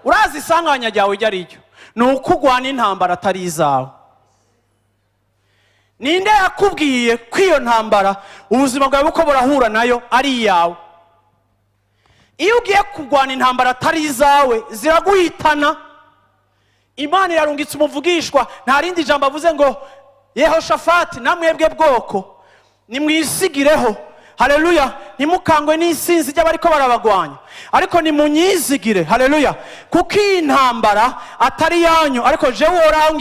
urazi isanganya ryawe iryo ari ryo ni uko urwana intambara atari izawe. Ninde yakubwiye ko iyo ntambara ubuzima bwawe buko burahura nayo ari iyawe? Iyo ugiye kurwana intambara atari izawe ziraguhitana. Imana yarungitse umuvugishwa, nta rindi jambo avuze ngo Yehoshafati namwebwe bwoko nimwisigireho, haleluya, ntimukangwe n'isinzi ry'abariko barabagwanya, ariko nimunyizigire, haleluya, kuko iyi ntambara atari yanyu, ariko jewe uhoraho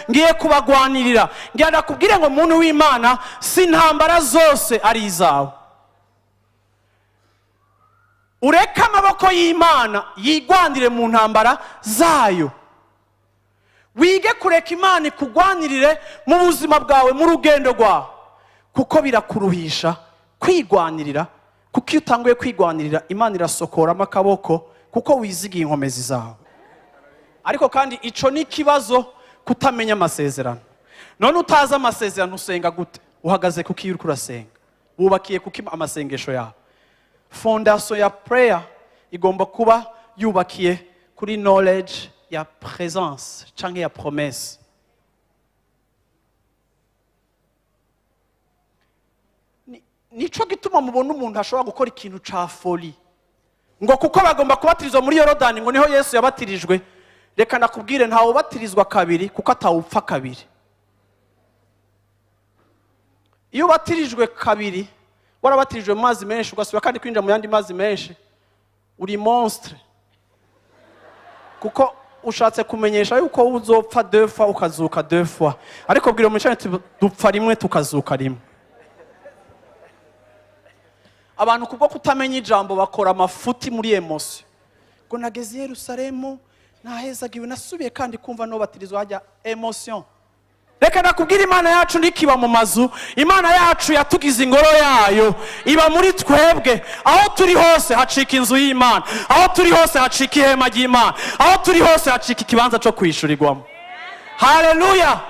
ngiye kubagwanirira. Ngira ndakubwire ngo muntu w'Imana, si intambara zose ari izawe. Ureka amaboko y'Imana yigwanire mu ntambara zayo. Wige kureka Imana ikugwanirire mu buzima bwawe, mu rugendo rwawe, kuko birakuruhisha kwigwanirira. Kuko iyo utanguye kwigwanirira, Imana irasokoramo akaboko, kuko wizigiye inkomezi zawe. Ariko kandi ico ni kibazo kutamenya amasezerano. None utazi amasezerano usenga gute? Uhagaze kuko iyo uriko urasenga, wubakiye kuko amasengesho yawe. Fondation ya prayer igomba kuba yubakiye kuri knowledge ya presence canke ya promesse. Nico gituma mubona umuntu ashobora gukora ikintu ca folie ngo kuko bagomba kubatirizwa muri Yorodani ngo niho Yesu yabatirijwe. Reka nakubwire, ntawe ubatirizwa kabiri kuko atawupfa kabiri. Iyo ubatirijwe kabiri, warabatirijwe mu mazi menshi ugasubira kandi kwinjira mu yandi mazi menshi, uri monstre, kuko ushatse kumenyesha yuko uzopfa 2 fois ukazuka 2 fois. Ariko bwira umucane dupfa rimwe tukazuka rimwe. Abantu kubwo kutamenya ijambo bakora amafuti muri emotion. Ngo nageze i Yerusalemu nahezagiwe, nasubiye kandi kumva no batirizwa hajya emotion. Reka nakubwira, Imana yacu ndikiba mu mazu. Imana yacu yatugize ingoro yayo, iba muri twebwe. Aho turi hose hacika inzu y'Imana, aho turi hose hacika ihema ry'Imana, aho turi hose hacika ikibanza cyo kwishurirwamo. Haleluya!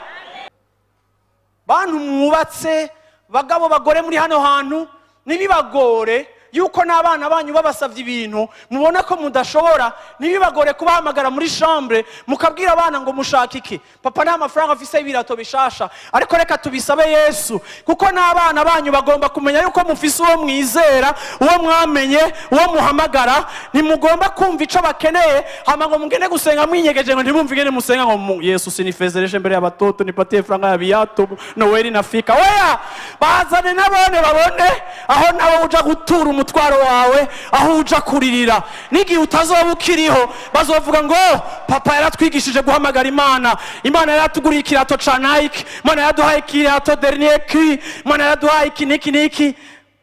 Bantu mwubatse, bagabo bagore muri hano hantu, nibibagore yuko n'abana banyu babasavye ibintu mubona ko mudashobora, nibibagore kubahamagara muri chambre mukabwira abana ngo mushaka iki. Papa nta mafaranga afise y'ibirato bishasha, ariko reka tubisabe Yesu, kuko n'abana banyu bagomba kumenya yuko mufise uwo mwizera, uwo mwamenye, uwo muhamagara. Nimugomba kumva ico bakeneye, hama ngo mugende gusenga mwinyegeje ngo ntibumve ingene musenga ngo Yesu sinifezereshe mbere y'abatoto nipatie franga ya biato Noeli nafika. Oya, bazane nabone babone aho nabo uja gutura umutwaro wawe, aho uja kuririra. Nigi utazoba ukiriho bazovuga ngo papa yaratwigishije guhamagara Imana, Imana yaratuguriye ikirato ca Nike, Imana yaduhaye ikirato dernier cri, Imana yaduhaye iki niki.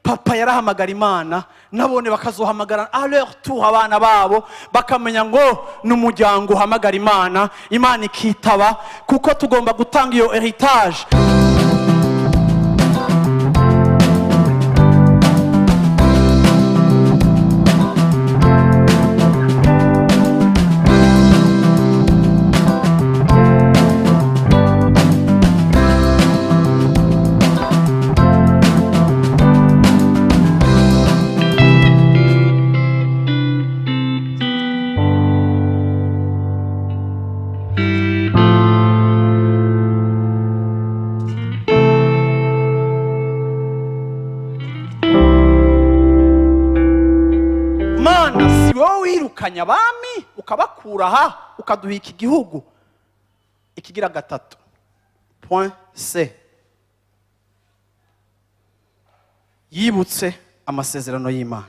Papa yarahamagara Imana, nabone bakazohamagara à leur tour abana babo, bakamenya ngo n'umuryango uhamagara Imana, Imana ikitaba, kuko tugomba gutanga iyo heritage. Abami ukabakura aha ukaduha iki gihugu. Ikigira gatatu point C, yibutse amasezerano y'Imana.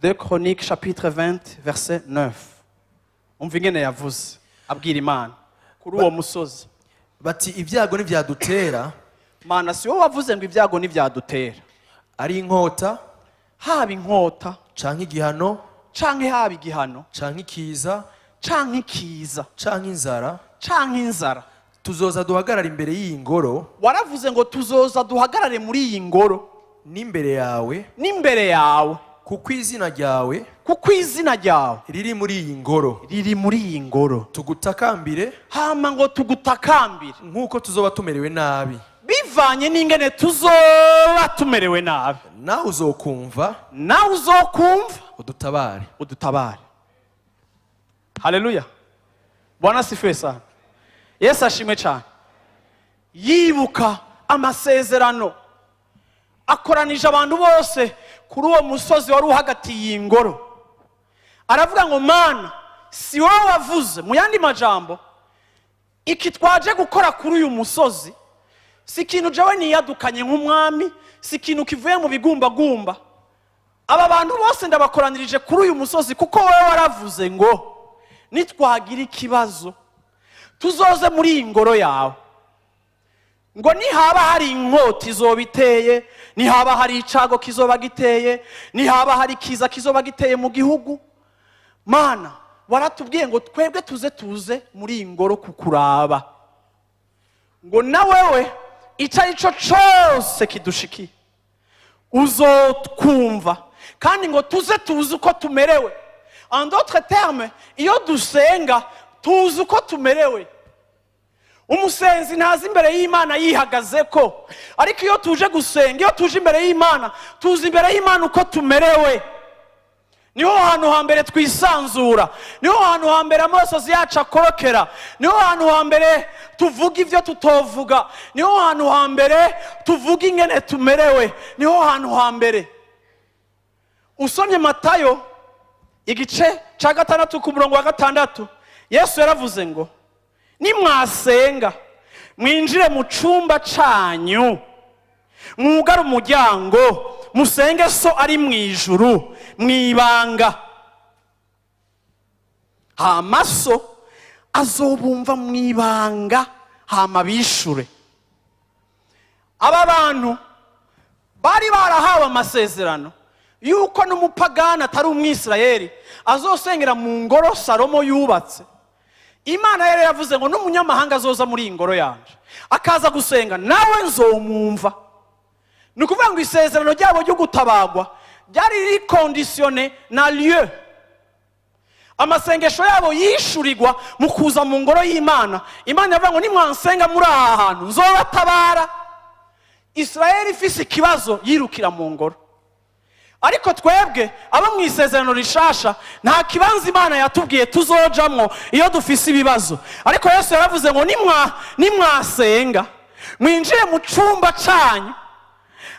2 Chroniques chapitre 20 verset 9. Umva ingene yavuze abwira Imana kuri uwo musozi, bati ibyago n'ivyadutera. Mana si wowe wavuze ngo ibyago n'ivyadutera, ari inkota, haba inkota canke igihano, canke haba igihano, canke ikiza, canke inzara, tuzoza duhagarara imbere y'iyi ngoro. Waravuze ngo tuzoza duhagarare muri iyi ngoro n'imbere yawe, kuko izina ryawe riri muri iyi ngoro, tugutakambire, hama ngo tugutakambire nk'uko tuzoba tumerewe nabi, bivanye n'ingene tuzoba tumerewe nabi. nawe uzokumva udutabare. Haleluya. Bwana asifiwe sana. Yesu ashimwe cyane. Yibuka amasezerano akoranije abantu bose kuri uwo musozi wari uhagatiye ingoro. Aravuga ngo Mana, si wowe wavuze, mu yandi majambo, iki twaje gukora kuri uyu musozi si ikintu jewe niyadukanye nk'umwami, si ikintu kivuye mu bigumbagumba. Aba bantu bose ndabakoranirije kuri uyu musozi kuko wowe waravuze ngo nitwagira ikibazo tuzoze muri iyi ngoro yawe, ngo nihaba hari inkota izoba iteye, nihaba hari icago kizoba giteye, nihaba hari kiza kizoba giteye mu gihugu, Mana waratubwiye ngo twebwe tuze muri iyi ngoro kukuraba, ngo na wewe icyo ari cyo cyose kidushikiye uzotwumva, kandi ngo tuzi uko tumerewe. En d'autres termes, iyo dusenga tuzi uko tumerewe. Umusenzi ntazi imbere y'Imana yihagaze ko, ariko iyo tuje gusenga, iyo tuje imbere y'Imana, tuzi imbere y'Imana uko tumerewe. Niho hantu hambere twisanzura, niho hantu hambere amasozi yacu akorokera, niho hantu hambere tuvuga ivyo tutovuga, niho hantu hambere tuvuga ingene tumerewe, niho hantu hambere. Usomye Matayo igice ca 6 ku murongo wa 6, Yesu yaravuze ngo nimwasenga mwinjire mu cumba canyu, mwugare umuryango, musenge so ari mwijuru mwibanga, hama so azobumva mwibanga hama bishure. Aba bantu bari barahawe amasezerano yuko n'umupagani atari umwisirayeli azosengera mu ngoro Salomo yubatse. Imana yari yavuze ngo n'umunyamahanga azoza muri iyi ngoro yanje akaza gusenga nawe nzomumva. Ni ukuvuga ngo isezerano ryabo ryo gutabagwa ryari rikondisiyone na lieu. Amasengesho yabo yishurirwa mu kuza mu ngoro y'Imana. Imana yavuga ngo nimwansenga muri aha hantu nzobatabara. Israeli ifise ikibazo yirukira mu ngoro, ariko twebwe abo mu isezerano rishasha nta kibanza Imana yatubwiye tuzojamwo iyo dufise ibibazo. Ariko Yesu yaravuze ngo nimwasenga mwinjire mu cumba canyu,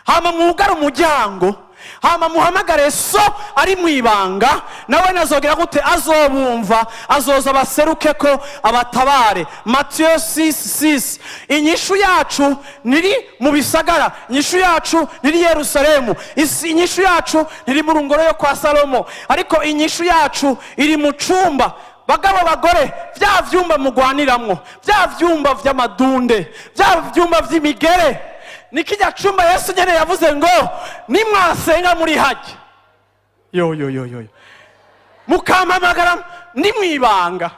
hama mwugare umuryango, hama muhamagare so ari mwibanga, nawe nazogera gute azobumva, azoza baseruke ko abatabare. Matthieu 6:6. Inyishu yacu niri mu bisagara, inyishu yacu niri Yerusalemu, inyishu yacu niri mu ngoro yo kwa Salomo, ariko inyishu yacu iri mu cumba. Bagabo bagore, vya vyumba mugwaniramwo, vya vyumba vy'amadunde, vya vyumba vy'imigere, nikijya cumba Yesu nyene yavuze ngo nimwasenga muri haje yo mukamamagara nimwibanga,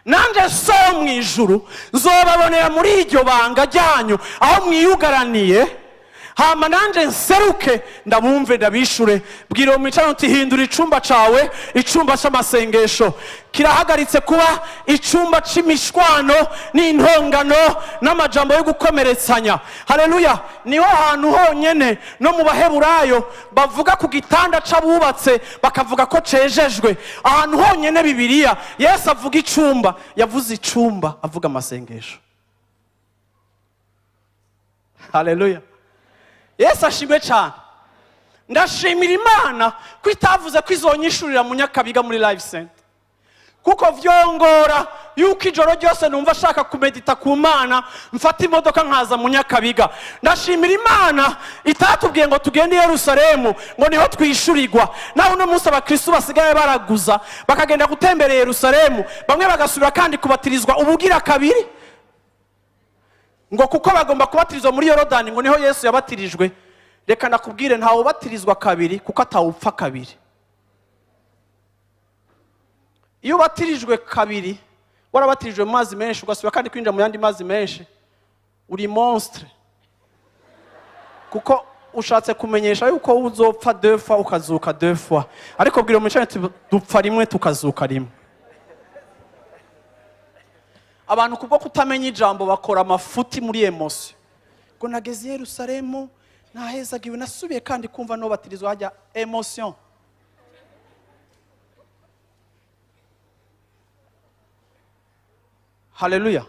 nanje so mwijuru nzobabonera muri iryo banga ryanyu aho mwiyugaraniye, hama nanje nseruke ndabumve ndabishure. Bwira umicano uti hindura icumba cawe icumba c'amasengesho, kirahagaritse kuba icumba c'imishwano n'intongano n'amajambo yo gukomeretsanya. Haleluya. Niho hantu honyene no mu Baheburayo bavuga ku gitanda c'abubatse bakavuga ko cejejwe. Ahantu honyene Bibiliya Yesu avuga icumba, yavuze icumba avuga amasengesho. Haleluya. Yesu ashimwe cyane. Ndashimira Imana ko itavuze ko izonyishurira mu Nyakabiga muri live center, kuko vyongora yuko ijoro ryose numva ashaka kumedita ku Mana mfata imodoka nkaza mu Nyakabiga. Ndashimira Imana itatubwiye ngo tugende i Yerusalemu ngo niho twishurirwa. Naho no munsi abakristo basigaye baraguza bakagenda gutemberera Yerusalemu, bamwe bagasubira kandi kubatirizwa ubugira kabiri, ngo kuko bagomba kubatirizwa muri Yorodani ngo niho Yesu yabatirijwe. Reka ndakubwire ntawe ubatirizwa kabiri kuko atawupfa kabiri. Iyo ubatirijwe kabiri, warabatirijwe mu mazi menshi ugasubira kandi kwinjira mu yandi mazi menshi, uri monstre, kuko ushatse kumenyesha yuko uzopfa 2 fois ukazuka 2 fois. Ariko bwira umucane dupfa rimwe tukazuka rimwe. Abantu kubwo kutamenya ijambo bakora amafuti muri emotion. Ngo nageze Yerusalemu nahezagiwe nasubiye kandi kumva no batirizwa hajya emotion. haleluya.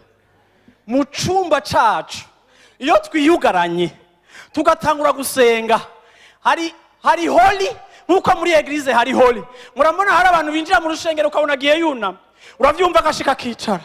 Mu cyumba cyacu iyo twiyugaranye tugatangura gusenga, hari holy nkuko muri eglise hari holy. Murabona hari abantu binjira mu rushengero ukabona agiye yunama, uravyumva agashika kicara,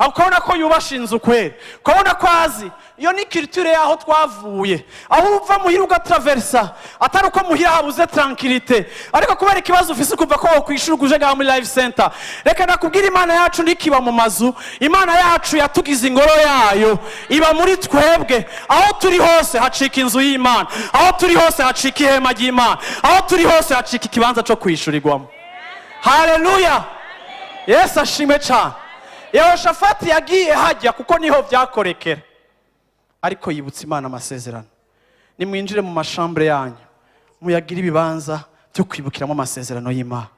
ukabona ko yubasha inzu kwera, ukabona ko azi. Iyo ni culture yaho twavuye, aho uva muhira ugatraversa atari uko muhira habuze tranquillité, ariko kubera ikibazo ufise kuva ko kwishura uje ngaho muri life center. Reka nakubwira Imana yacu ndikiba mu mazu, Imana yacu yatugize ingoro yayo iba muri twebwe. Aho turi hose hacika inzu y'Imana, aho turi hose hacika ihema ry'Imana, aho turi hose hacika ikibanza cyo kwishurirwamo. Haleluya. Yesu ashimwe cyane. Yehoshafati yagiye hajya kuko niho byakorekera, ariko yibutsa Imana amasezerano. Nimwinjire mu mashambre yanyu muyagira ibibanza byo kwibukiramo amasezerano y'Imana.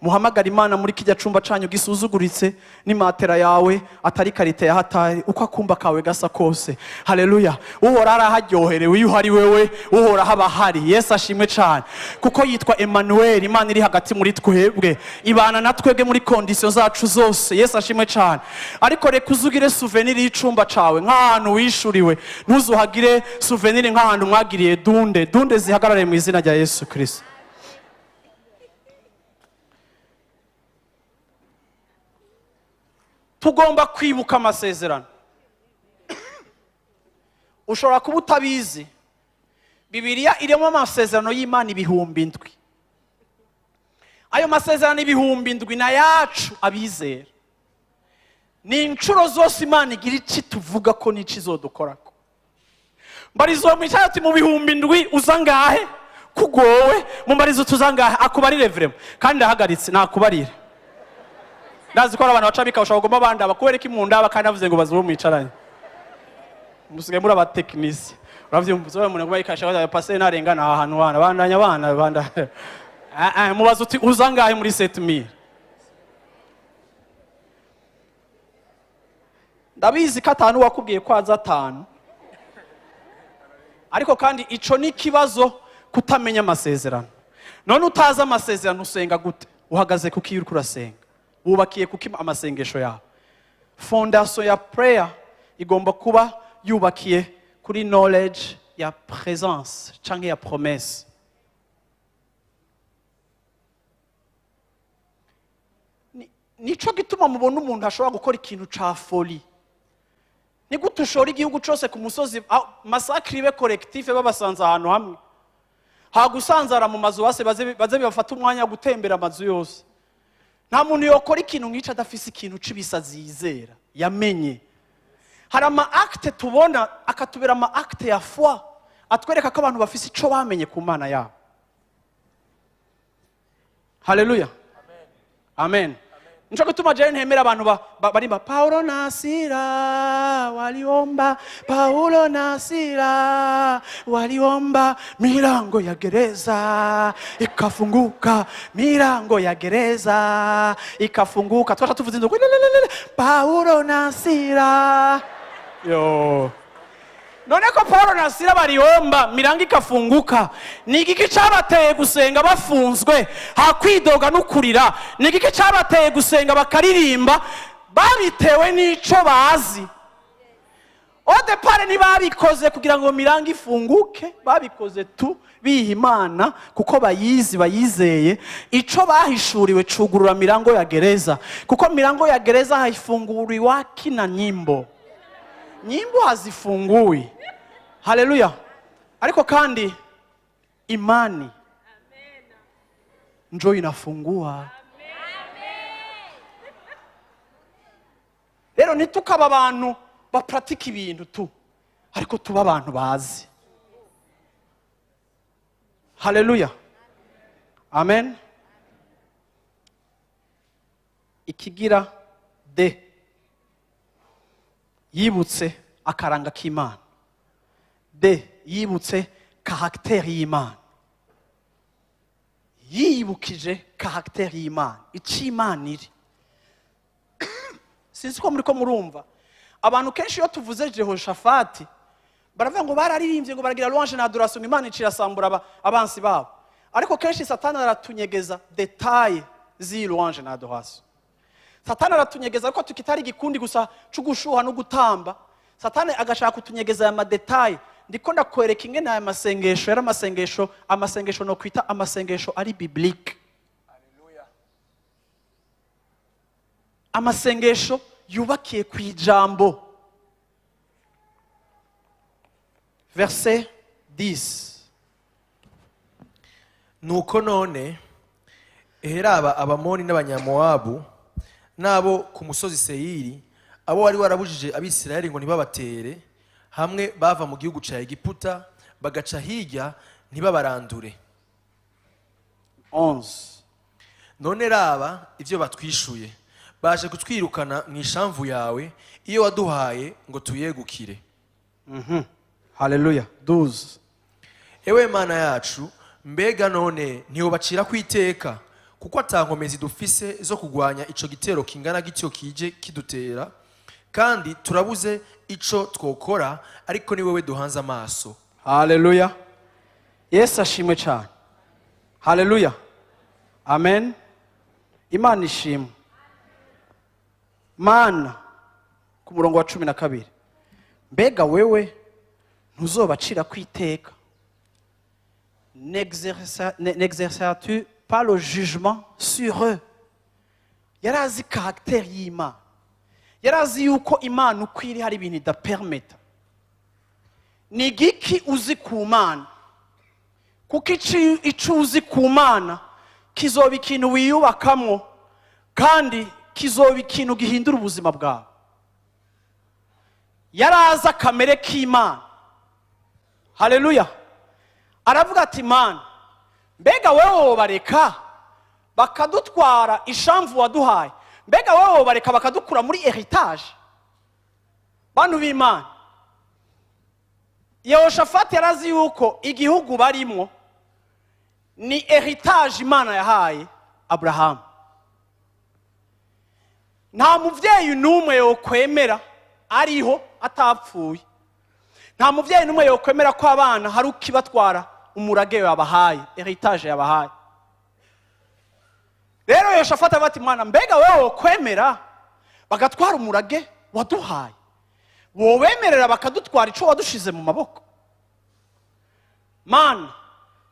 Muhamagara Imana muri kijya cumba canyu gisuzuguritse, ni matera yawe atari karite ya hatari, uko akumba kawe gasa kose. Haleluya. Uhora arahajyoherewe iyo hari wewe, uhora haba hari. Yesu ashimwe cyane kuko yitwa Emmanuel, Imana iri hagati muri twebwe, ibana na twebwe muri condition zacu zose. Yesu ashimwe cyane. Ariko reka uzugire souvenir y'icumba cawe nk'ahantu wishuriwe, ntuzuhagire souvenir nk'ahantu mwagiriye dunde zihagarare mu izina rya Yesu Kristo. Tugomba kwibuka amasezerano. Ushobora kuba utabizi, Bibiliya irimo amasezerano y'Imana 7,000. Ayo masezerano 7,000 na yacu abizera. Ni incuro zose Imana igira iki tuvuga ko n'iki zodukorako. Mbarizo mwicati mu 7,000 uzangahe kugowe, mu mbarizo tuzangahe akubarire vrema kandi ahagaritse nakubarire. Ndazi ko abantu bacabika ushobora goma bandaba kubera iki mundaba kandi avuze ngo bazuwe mwicaranye. Musigaye muri abatekinisi. Uravyumva umuntu ngo bayikasha passer narengana ahantu bana mubazo uti uzangahe muri 7,000. Ndabizi ko atanu wakubwiye ko aza 5. Ariko kandi ico ni kibazo kutamenya amasezerano. None utaza amasezerano usenga gute? Uhagaze kuki uri kurasenga? Wubakiye kuki amasengesho yawe? Fondation ya prayer igomba kuba yubakiye kuri knowledge ya presence canke ya promesse. Nico gituma mubona umuntu ashobora gukora ikintu ca folie. Ni gute ushora igihugu cyose ku musozi massacre ibe collectif babasanza ahantu hamwe, hagusanzara mu mazu base baze bafata umwanya gutembera amazu yose. Nta muntu yokora ikintu nk'ico adafise ikintu cibisazi yizera yamenye. Hari ama acte tubona akatubera ama acte ya foi atwereka ko abantu bafise ico bamenye ku Mana yabo. Haleluya. Amen. Nico gituma je ntemera abantu barimba Paulo na Sila waliomba, Paulo na Sila waliomba, milango ya gereza ikafunguka, milango ya gereza ikafunguka. Twasha tuvuze ngo Paulo na Sila yo. None ko Paulo na Sila bariomba milango ikafunguka, ni igiki cyabateye gusenga bafunzwe hakwidoga n'ukurira? Ni igiki cyabateye gusenga bakaririmba babitewe n'ico bazi? Ode pare ni babikoze kugira ngo milango ifunguke, babikoze tu biha Imana kuko bayizeye. Ico bahishuriwe cugurura milango ya gereza, kuko milango ya gereza haifunguriwa kina nyimbo hazifunguwi. Haleluya. Ariko kandi imani njo inafungua. Rero nitukaba abantu bapratika ibintu tu, ariko tuba abantu bazi. Haleluya. Amen. Ikigira de yibutse akaranga k'Imana. De yibutse caractère y'Imana. Yibukije caractère y'Imana, ic'Imana iri. Sinzi ko muri ko murumva abantu kenshi iyo tuvuze Jehoshafati baravuga ngo bararirimbye ngo baragira louange na adoration, Imana icirasambura abansi babo. Ariko kenshi Satani aratunyegeza detail zi louange na adoration. satani aratunyegeza ko tukitari gikundi gusa cugushuha no gutamba. Satani agashaka kutunyegeza ya madetail. Ndiko ndakwereka ingene aya masengesho yari amasengesho no kwita amasengesho ari biblique. Haleluya. Amasengesho yubakiye kwijambo. Verset 10. Nuko none eheraba abamoni n'abanyamoabu nabo ku musozi Seyiri abo wari warabujije abisirayeli ngo ntibabatere hamwe bava mu gihugu ca Egiputa bagaca hirya ntibabarandure. 11. None raba ivyo batwishuye baje kutwirukana mu ishamvu yawe iyo waduhaye ngo tuyegukire. Haleluya. 12. Ewe Mana yacu mbega none ntiyobacira kwiteka kuko atankomezi dufise zo kugwanya ico gitero kingana gityo kije kidutera kandi turabuze ico twokora ariko ni wewe duhanze amaso. Haleluya. Yesu ashimwe cyane. Haleluya. Amen. Imana ishimwe. Mana ku murongo wa 12. Mbega wewe ntuzobacira kwiteka. N'exerces-tu pas le jugement sur eux? Yarazi caractère y'Imana. Yarazi yuko Imana ukwiri hari ibintu idapermeta. Ni giki uzi ku Mana? Kuko ico uzi ku Mana kizoba ikintu wiyubakamwo kandi kizoba ikintu gihindura ubuzima bwawe. Yaraza kamere k'Imana. Haleluya. Aravuga ati Mana mbega wewe wobareka bakadutwara ishamvu waduhaye? Mbega wewe wobareka bakadukura muri heritage? Bantu b'Imana, Yehoshafati yarazi yuko igihugu barimo ni heritage Imana yahaye Abraham. Nta muvyeyi numwe yokwemera ariho atapfuye. Nta muvyeyi numwe yokwemera ko abana hari ukibatwara umurage yabahaye, heritage yabahaye. Rero Yehoshafati abati Mana mbega wewe wokwemera bagatwara umurage waduhaye? Wowemerera bakadutwara ico wadushize mu maboko? Mana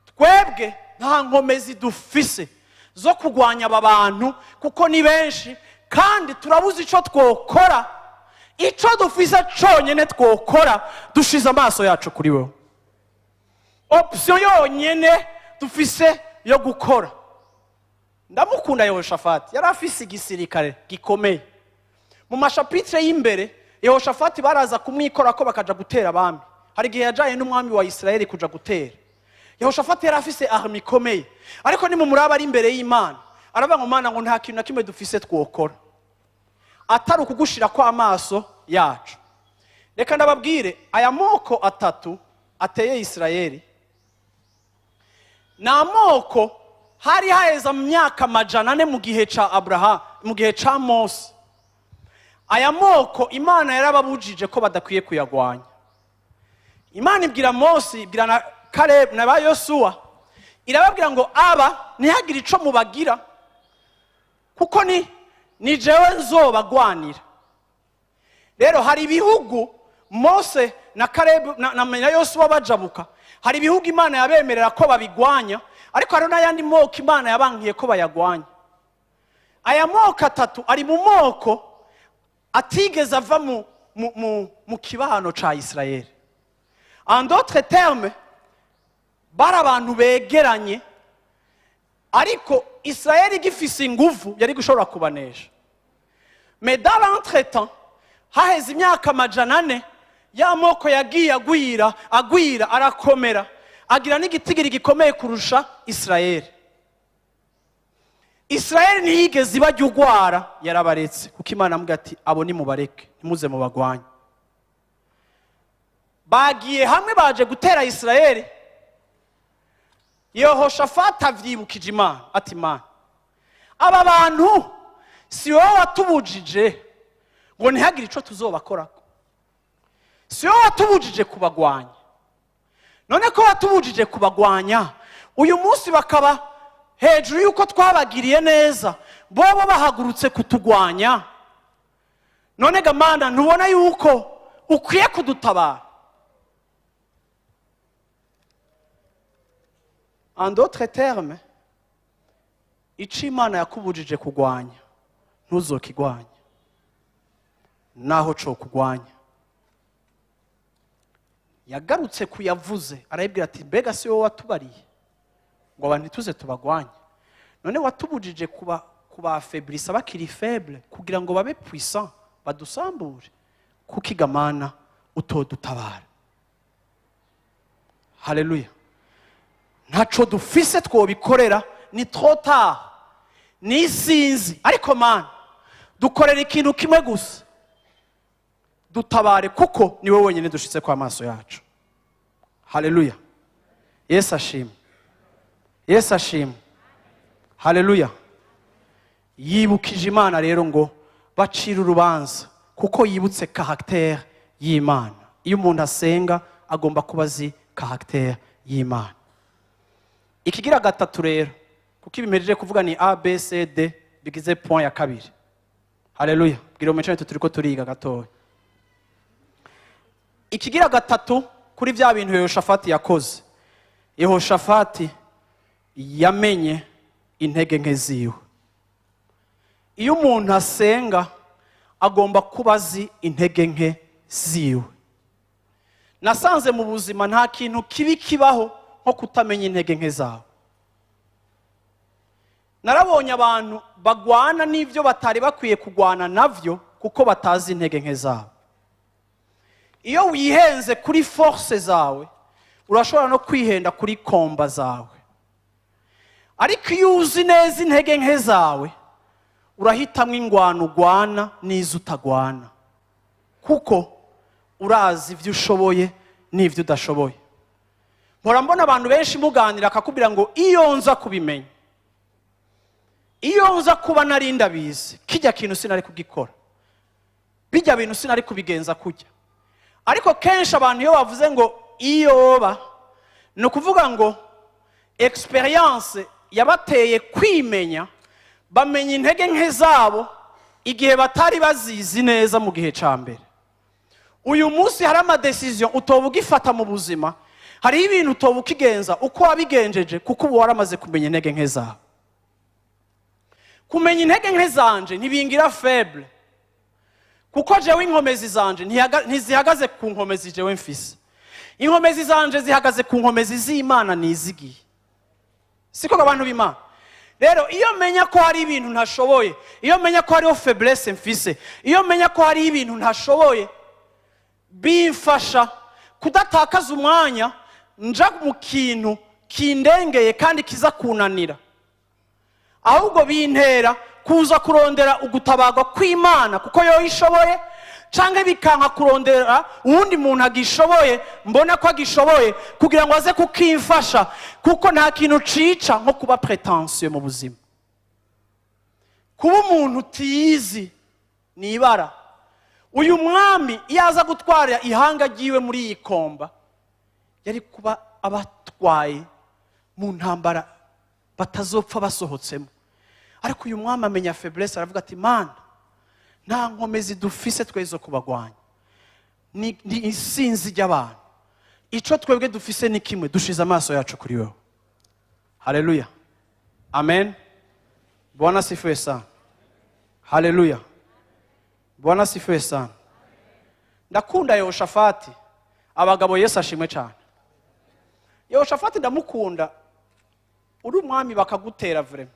twebwe nta nkomezi dufise zo kugwanya aba bantu kuko ni benshi kandi turabuze ico twokora. Ico dufise conyene twokora dushize amaso yacu kuri wewe. Option yonyene dufise yo gukora. Ndamukunda Yehoshafati, yari afise igisirikare gikomeye. Mu mashapitre y'imbere Yehoshafati baraza kumwikora ko bakaja gutera abami. Hari gihe yajaye n'umwami wa Isirayeli kuja gutera. Yehoshafati yari afise army ikomeye. Ariko ni mu muraba ari imbere y'Imana. Aravuga ngo Mana ngo nta kintu na kimwe dufise twokora atari ukugushira kwa amaso yacu. Reka ndababwire aya moko atatu ateye Isirayeli. Na moko hari haheza mu myaka 400 mu gihe ca Abraham, mu gihe ca Mose. Aya moko Imana yarababujije ko badakwiye kuyagwanya. Imana ibwira Mose, ibwira na Caleb na ba Yosuwa, irababwira ngo aba ntihagire ico mubagira kuko ni jewe nzobagwanira. Rero hari ibihugu Mose na Caleb na Yosuwa bajabuka, hari ibihugu Imana yabemerera ko babigwanya, ariko hari n'ayandi moko Imana yabankiye ko bayagwanya. Aya moko atatu ari mu moko atigeze ava mu kibano ca Isirayeli. En d'autres termes, bari abantu begeranye, ariko Isirayeli gifise inguvu yari gushobora kubanesha. Mais dans l'entretemps, haheze imyaka 400 ya moko yagiye agwira arakomera, agira n'igitigiri gikomeye kurusha Isirayeli. Isirayeli ntiyigeze ibajya ugwara, yarabaretse kuko Imana amubwira ati abo ni mubareke ntimuze mu bagwanya. Bagiye hamwe baje gutera Isirayeli. Yehoshafati avyibukije Imana ati Mana aba bantu si wowe watubujije ngo ntihagire ico tuzobakorako, si wowe watubujije kubagwanya. None ko watubujije kubagwanya uyu munsi bakaba hejuru yuko twabagiriye neza bobo bahagurutse kutugwanya, none gamana ntubona yuko ukwiye kudutabara? En d'autres termes, ico Imana yakubujije kugwanya ntuzokigwanya naho co kugwanya. Yagarutse kuyavuze arayibwira ati mbega si wowe watubariye ngo abantu tuze tubagwanye, none watubujije kuba faiblesse bakiri faible kugira ngo babe puissant badusambure, kuko igamana utodutabara. Haleluya. Ntaco dufise twobikorera, ni trop tard, ni sinzi, ariko mana dukorera ikintu kimwe gusa, dutabare kuko ni wowe wenyine dushitse kwa maso yacu. Haleluya. Yesu ashimwe. Yesu ashimwe. Haleluya. Yibukije Imana rero ngo bacira urubanza kuko yibutse caractère y'Imana. Iyo umuntu asenga agomba kuba azi caractère y'Imana. Ikigira gatatu rero, kuko ibimejeje kuvuga ni A B C D bigize point ya kabiri. Haleluya. Bwira umecane turiko turiga gatoya. Ikigira gatatu kuri vya bintu Yehoshafati yakoze. Yehoshafati yamenye intege nke ziwe. Iyo umuntu asenga agomba kuba azi intege nke ziwe. Nasanze mu buzima nta kintu kibi kibaho nko kutamenya intege nke zawe. Narabonye abantu bagwana n'ivyo batari bakwiye kugwana navyo kuko batazi intege nke zawe. Iyo wihenze kuri force zawe urashobora no kwihenda kuri komba zawe, ariko iyo uzi neza intege nke zawe urahitamwo ingwano ugwana n'izo utagwana, kuko urazi ivyo ushoboye n'ivyo udashoboye. Mpora mbona abantu benshi muganira akakubwira ngo iyo nza kubimenya, iyo nza kuba nari ndabizi kijya kintu sinari kugikora, bijya bintu sinari kubigenza kujya. Ariko kenshi abantu iyo bavuze ngo iyoba, ni ukuvuga ngo experience yabateye kwimenya, bamenya intege nke zabo igihe batari bazizi neza mu gihe ca mbere. Uyu munsi hari ama decision utoba ugifata mu buzima, hari ibintu utoba ukigenza uko wabigenjeje kuko ubu waramaze kumenya intege nke zawe. Kumenya intege nke zanje ntibingira faible, kuko jewe inkomezi zanje ntizihagaze ku nkomezi jewe mfise. Inkomezi zanje zihagaze ku nkomezi z'Imana nizigiye. Siko abantu b'Imana. Rero iyo menya ko hari ibintu ntashoboye, iyo menya ko hariho faiblesse mfise, iyo menya ko hari ibintu ntashoboye, bimfasha kudatakaza umwanya nja mu kintu kindengeye kandi kiza kunanira, ahubwo bintera kuza kurondera ugutabarwa kw'Imana kuko yo ishoboye, canke bikanka kurondera uwundi muntu agishoboye mbona ko agishoboye kugira ngo aze kukimfasha, kuko nta kintu cica nko kuba prétentieux mu buzima. Kuba umuntu utiyizi ni ibara. Uyu mwami yaza gutwara ihanga ryiwe muri iyi komba, yari kuba abatwaye mu ntambara batazopfa basohotsemo. Ariko uyu mwami amenya faiblesse, aravuga ati Mana, nta nkomezi dufise twezo kubagwanya, ni isinzi ry'abantu. Ico twebwe dufise ni kimwe, dushize amaso yacu kuri wewe. Haleluya. Amen. Bwana sifiwe sana. Haleluya. Bwana sifiwe sana. Ndakunda Yehoshafati, abagabo Yesu ashimwe cyane. Yehoshafati ndamukunda, uri umwami bakagutera vrema,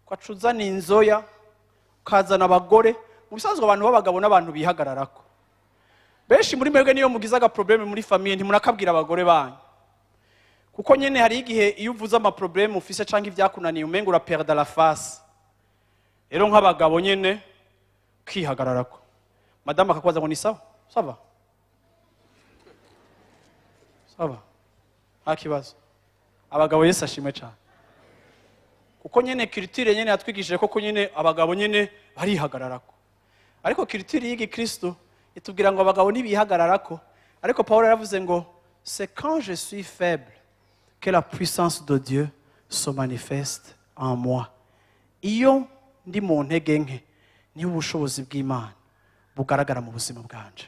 kwacuzana inzoya, ukazana abagore. Mu bisanzwe abantu b'abagabo n'abantu bihagararako. Benshi muri mwebwe niyo mugize aga problème muri famille ntimurakabwira abagore banyu, kuko nyene hari igihe iyo uvuze ama problème ufise canke ivyakunaniye umenga ura perdre la face. Rero nk'abagabo nyene kwihagararako, madame akakwaza ngo ni sawa sawa sawa, nta kibazo. Abagabo Yesu ashimwe cyane, kuko nyene culture nyene yatwigishije ko nyene abagabo nyene barihagararako. Ariko culture y'igi Kristo itubwira ngo abagabo ntibihagararako, ariko Paulo yaravuze ngo c'est quand je suis faible que la puissance de Dieu se manifeste en moi. Iyo ndi mu ntege nke niho ubushobozi bw'Imana bugaragara mu buzima bwanje.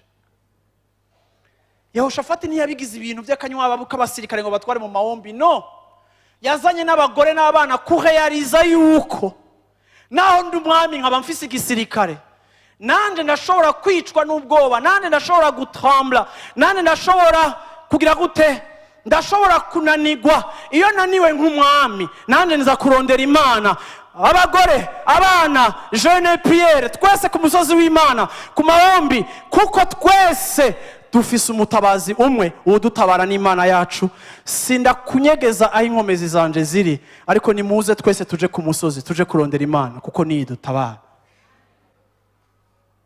Yehoshafati ntiyabigize ibintu by'akanywa k'abasirikare ngo batware mu mahombi, no. Yazanye n'abagore n'abana kuheyariza yuko naho ndi umwami nkaba mfise igisirikare, nanje ndashobora kwicwa n'ubwoba, nanje ndashobora gutambla, nanje ndashobora kugira gute, ndashobora kunanigwa. Iyo naniwe nk'umwami nanje nza kurondera Imana. Abagore, abana, jeune Pierre, twese ku musozi w'Imana, ku mahombi, kuko twese dufise umutabazi umwe udutabara n'Imana yacu. Sinda kunyegeza aho inkomezi zanje ziri, ariko nimuze twese tuje ku musozi, tuje kurondera Imana kuko niyo idutabara.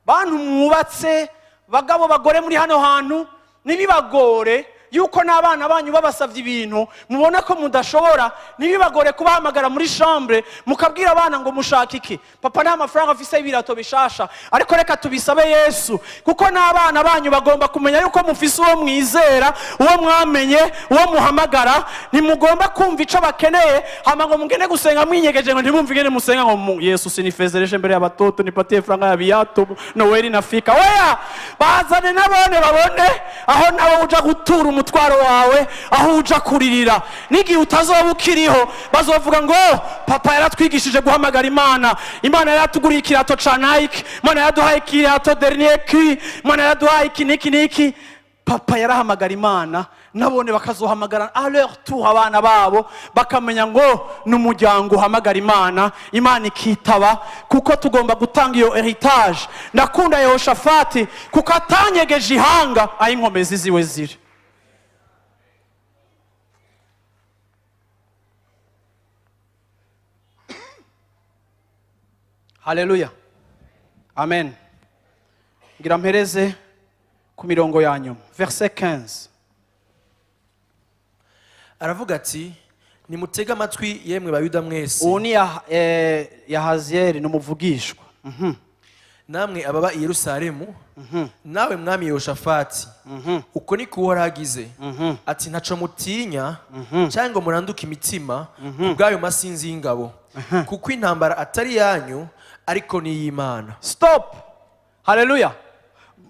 Bantu mwubatse, bagabo bagore muri hano hantu, nibibagore yuko n'abana banyu babasavye ibintu mubona ko mudashobora, nibibagore kubahamagara muri chambre mukabwira abana ngo mushaka iki, papa nta mafaranga afise y'ibirato bishasha, ariko reka tubisabe Yesu, kuko n'abana banyu bagomba kumenya yuko mufise uwo mwizera, uwo mwamenye, uwo muhamagara. Ntimugomba kumva ico bakeneye hama ngo mugende gusenga mwinyegeje ngo ntimumve ingene musenga ngo Yesu sinifezereshe mbere y'abatoto nipatie franga ya biato Noeli nafika. Oya, bazane nabone babone aho nabo uja gutura umutwaro wawe, aho uja kuririra. N'igihe utazoba ukiriho bazovuga ngo papa yaratwigishije guhamagara Imana, Imana yaratuguriye ikirato ca Nike, Imana yaduhaye ikirato dernier cri, Imana yaduhaye iki niki niki. Papa yarahamagara Imana, nabone bakazohamagara à leur tour abana babo, bakamenya ngo n'umuryango uhamagara Imana, Imana ikitaba, kuko tugomba gutanga iyo heritage. Ndakunda Yehoshafati kuko atanyegeje ihanga aho inkomezi ziwe ziri. Haleluya, amen. Ngira mpereze ku mirongo ya nyuma, verset 15. Aravuga ati nimutega amatwi yemwe bayuda mwese. Uwo ni Yahazieli n'umuvugishwa. Namwe ababa i Yerusalemu, nawe mwami Yehoshafati, uko ni kuhora hagize, ati ntaco mutinya cyangwa muranduka imitima kubwayo masinzi y'ingabo, kuko intambara atari yanyu ariko ni y'Imana. Stop. Haleluya.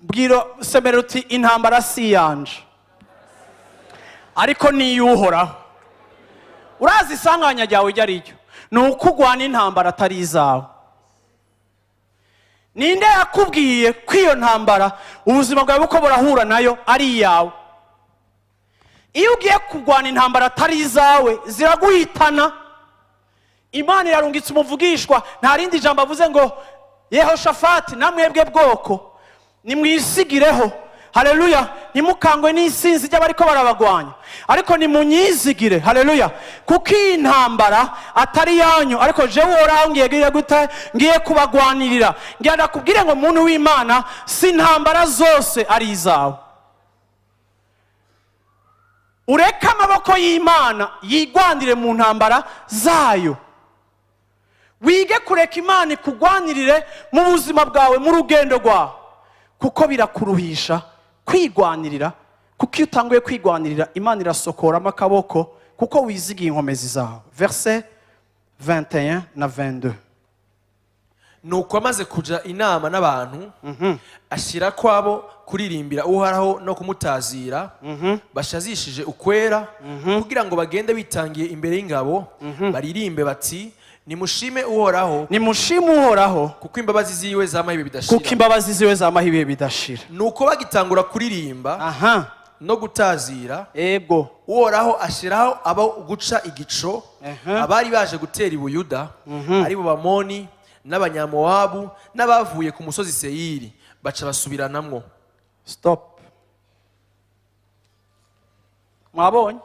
Bwiro semera uti intambara si yanje ariko ni y'Uhoraho. Urazi isanganya ryawe ryo ariryo ni uko ugwana intambara atari izawe. Ninde yakubwiye ko iyo ntambara ubuzima bwawe buko burahura nayo ari iyawe? Iyo ugiye kugwana intambara atari izawe ziraguhitana. Imana yarungitse umuvugishwa, nta rindi jambo avuze ngo Yehoshafati namwebwe bwoko nimwisigireho. Haleluya. Nimukangwe n'isinzi ry'abariko barabagwanya, ariko nimunyizigire. Haleluya. Kuko iyi ntambara atari yanyu ariko jewe Uhoraho ngiye kubagwanirira. Ngira ndakubwire ngo muntu w'Imana, si intambara zose ari izawe. Ureka amaboko y'Imana yigwanire mu ntambara zayo. Wige kureka Imana ikugwanirire mu buzima bwawe, mu rugendo rwawe, kuko birakuruhisha kwigwanirira. Kuko iyo utanguye kwigwanirira Imana irasokoramo akaboko, kuko wizigiye inkomezi zawe. Verset 21 na 22. Nuko amaze kuja inama n'abantu, ashira kwabo kuririmbira Uhoraho no kumutazira, bashazishije ukwera, kugira ngo bagende bitangiye imbere y'ingabo, baririmbe bati nimushime Uhoraho, nimushime Uhoraho, kuko imbabazi ziwe zamahibe bidashira. kuko imbabazi ziwe zamahibe bidashira. Nuko bagitangura kuririmba no gutazira, ego Uhoraho ashiraho abo guca igico, abari baje gutera i Buyuda, ari bo Bamoni n'Abanyamowabu n'abavuye ku musozi Seyiri, baca basubiranamwo. Stop. Mwabonye?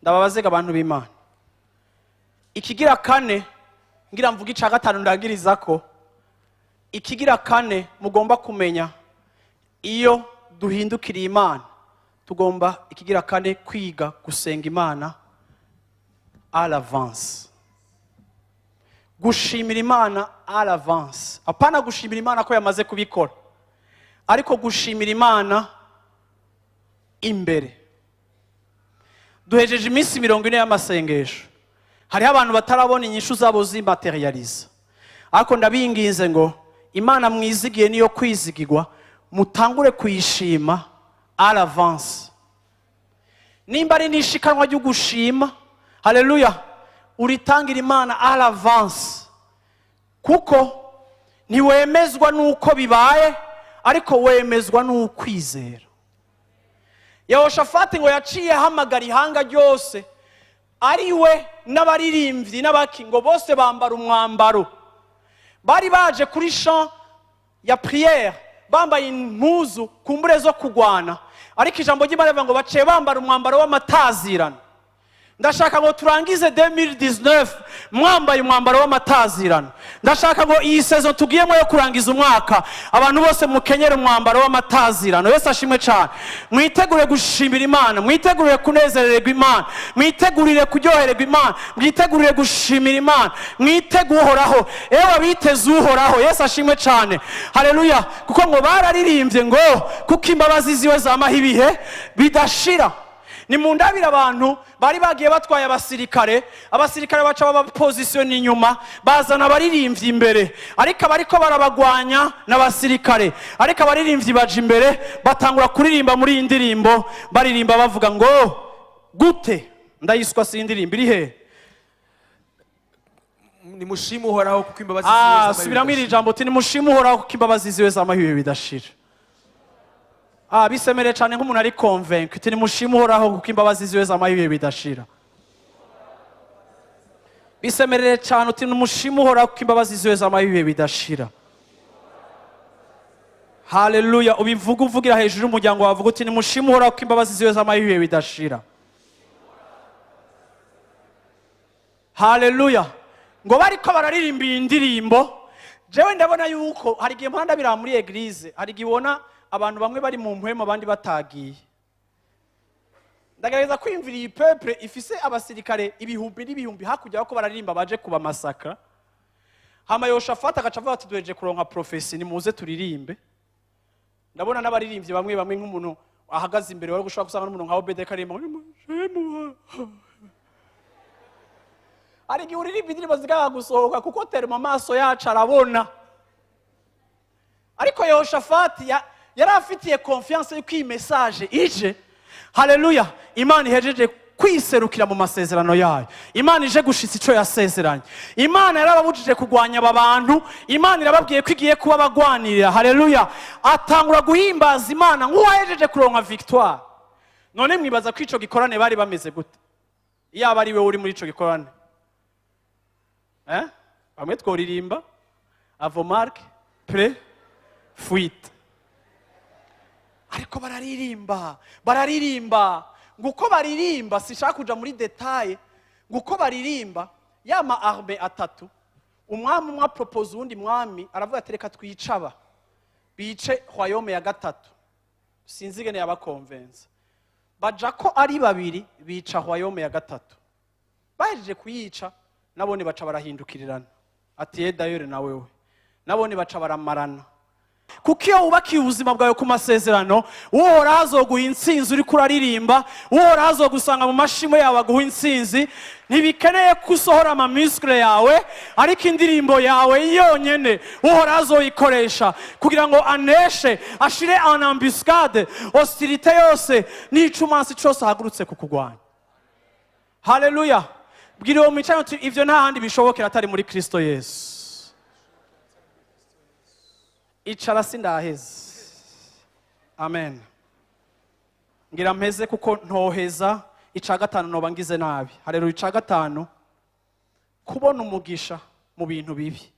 Ndababazega abantu b'Imana. Ikigira kane, ngira mvuga ica gatanu ndagiriza ko ikigira kane mugomba kumenya, iyo duhindukiriye Imana tugomba ikigira kane kwiga gusenga Imana à l'avance. Gushimira Imana à l'avance. Apana gushimira Imana ko yamaze kubikora, ariko gushimira Imana imbere. Duhejeje iminsi 40 y'amasengesho. Hariho abantu batarabona inyishu zabo zimaterializa. ariko ndabinginze ngo Imana mwizigiye niyo kwizigirwa, mutangure kuyishima à l'avance. Nimba ari nishikanwa ryo gushima, haleluya, uritangira Imana à l'avance, kuko ntiwemezwa nuko bibaye, ariko wemezwa n'ukwizera. Yehoshafati ngo yaciye hamagara ihanga ryose, ari we n'abaririmbyi n'abaki ngo bose bambara umwambaro. Bari baje kuri champ ya prière bambaye impuzu kumbure zo kugwana, ariko ijambo ry'Imana rivuga ngo baciye bambara umwambaro w'amatazirano. Ndashaka ngo turangize 2019 mwambaye umwambaro w'amatazirano. Ndashaka ngo iyi season tugiyemo yo kurangiza umwaka abantu bose mukenyere umwambaro w'amatazirano. Yesu ashimwe cyane. Mwitegure gushimira Imana, mwitegure kunezererwa Imana, mwitegurire kuryohererwa Imana, mwitegurire gushimira Imana, mwitegure uhoraho. Ewe biteze uhoraho. Yesu ashimwe cyane. Haleluya. Kuko ngo bararirimbye ngo kuko imbabazi ziwe zamaho ibihe bidashira. Ni mundabira abantu bari bagiye batwaye abasirikare baca babapositiona inyuma, bazana abaririmbyi imbere, ariko abariko barabagwanya n'abasirikare, ariko abaririmbyi baje imbere batangura kuririmba muri iyi ndirimbo, baririmba bavuga ngo gute ndayiswa si indirimbo iri he, nimushime uhoraho kuko imbabazi ziwe zamaho ibihe bidashira. Subiramo iri jambo uti nimushime uhoraho kuko imbabazi ziwe zamaho ibihe bidashira. Bisemere cyane nk'umuntu ari convaincu, uti nimushime uhoraho kuko imbabazi ziwe zamaho ibihe bidashira. Bisemerere cyane uti nimushime uhoraho kuko imbabazi ziwe zamaho ibihe bidashira. Haleluya. Ubivuga uvugira hejuru y'umuryango wavuga uti nimushime uhoraho kuko imbabazi ziwe zamaho ibihe bidashira. Haleluya. Ngo bariko bararirimba iyi ndirimbo, jewe ndabona yuko hari igihe mpanda bira muri eglise, hari igihe ubona abantu bamwe bari mu mpwema abandi batagiye. Ndagerageza kwimvira iyi peuple ifise abasirikare ibihumbi n'ibihumbi hakurya ko bararirimba baje kuba masaka. Hama Yehoshafati agaca avuga ati duheje kuronka profesi nimuze turirimbe. Ndabona n'abaririmbyi bamwe bamwe nk'umuntu ahagaze imbere wari gushaka gusanga n'umuntu nka Obedeka arimba. Ari gihe uririmba indirimbo zigaga gusohoka kuko terima amaso yacu arabona. Ariko Yehoshafati yari afitiye confiance yuko iyi message ije, haleluya, Imana ihejeje kwiserukira mu masezerano yayo. Imana ije gushitsa ico yasezeranye. Imana yarababujije kugwanya aba bantu, Imana irababwiye ko igiye kuba bagwanirira, haleluya. Atangura guhimbaza Imana nk'uwahejeje kuronka victoire. None mwibaza ko ico gikorane bari bameze gute iyaba ari we uri muri ico gikorane? Bamwe tworirimba avo marque pre fuite, ariko bararirimba nguko baririmba. Sishaka kuja muri detail, nguko baririmba yama arme atatu, umwami umwe propose undi mwami aravuga ati reka twicaba bice royaume ya gatatu. Sinzi gene yabakonvenza baja ko ari babiri bica royaume ya gatatu. Bahejeje kuyica nabone baca barahindukirirana ati dayore na wewe, nabone baca baramarana. Kuko iyo wubakiye ubuzima bwawe ku masezerano, uhoraho azoguha intsinzi uri kuraririmba, uhoraho azogusanga mu mashimwe yawe aguha intsinzi. Ntibikeneye ko usohora amamisikire yawe, ariko indirimbo yawe yonyene uhoraho azoyikoresha kugira ngo aneshe, ashire en embuscade hostilité yose n'icumansi cyose ahagurutse kukugwanya. Haleluya. Bwira uwo mwicaye uti ivyo nta handi bishobokera atari muri Kristo Yesu. Icara sindaheze. Amen. Ngira mpeze kuko ntoheza ica gatanu noba ngize nabi. Haleluya. Ica gatanu, kubona umugisha mu bintu bibi.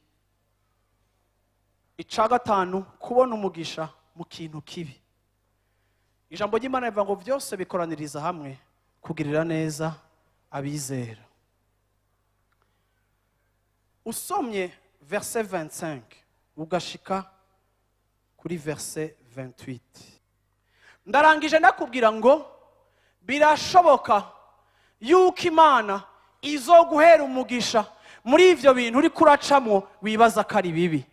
Ica gatanu, kubona umugisha mu kintu kibi. Ijambo ry'Imana rivuga ngo byose bikoraniriza hamwe kugirira neza abizera. Usomye verset 25 ugashika kuri verset 28. Ndarangije ndakubwira ngo birashoboka yuko Imana izoguhera umugisha muri ivyo bintu uri kuracamo wibaza ko ari bibi.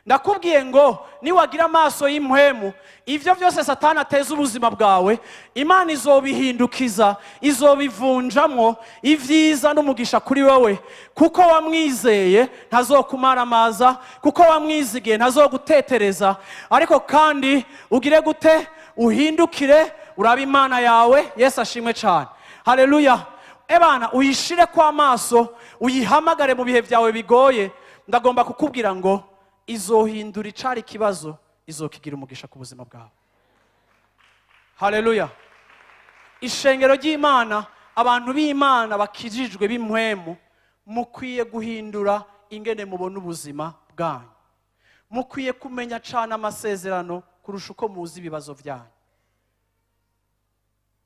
ndakubwiye ngo niwagira amaso y'impwemu ivyo byose satani ateza ubuzima bwawe imana izobihindukiza izobivunjamwo ivyiza n'umugisha kuri wewe kuko wamwizeye ntazokumaramaza kuko wamwizigiye ntazogutetereza ariko kandi ugire gute uhindukire urabe imana yawe Yesu ashimwe cyane haleluya ebana uyishire kwa maso uyihamagare mu bihe byawe bigoye ndagomba kukubwira ngo izohindura icari kibazo izokigira umugisha ku buzima bwawe haleluya ishengero ry'Imana abantu b'Imana bakijijwe b'impwemu mukwiye guhindura ingene mubona ubuzima bwanyu mukwiye kumenya cyane amasezerano kurusha uko muzi ibibazo byanyu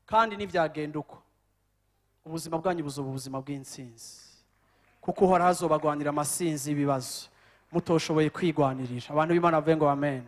kandi nivyagenda uko ubuzima bwanyu buzoba ubuzima bw'intsinzi kuko uhora hazobagwanira amasinzi y'ibibazo mutoshoboye kwigwanirira abantu b'Imana bavuge ngo amen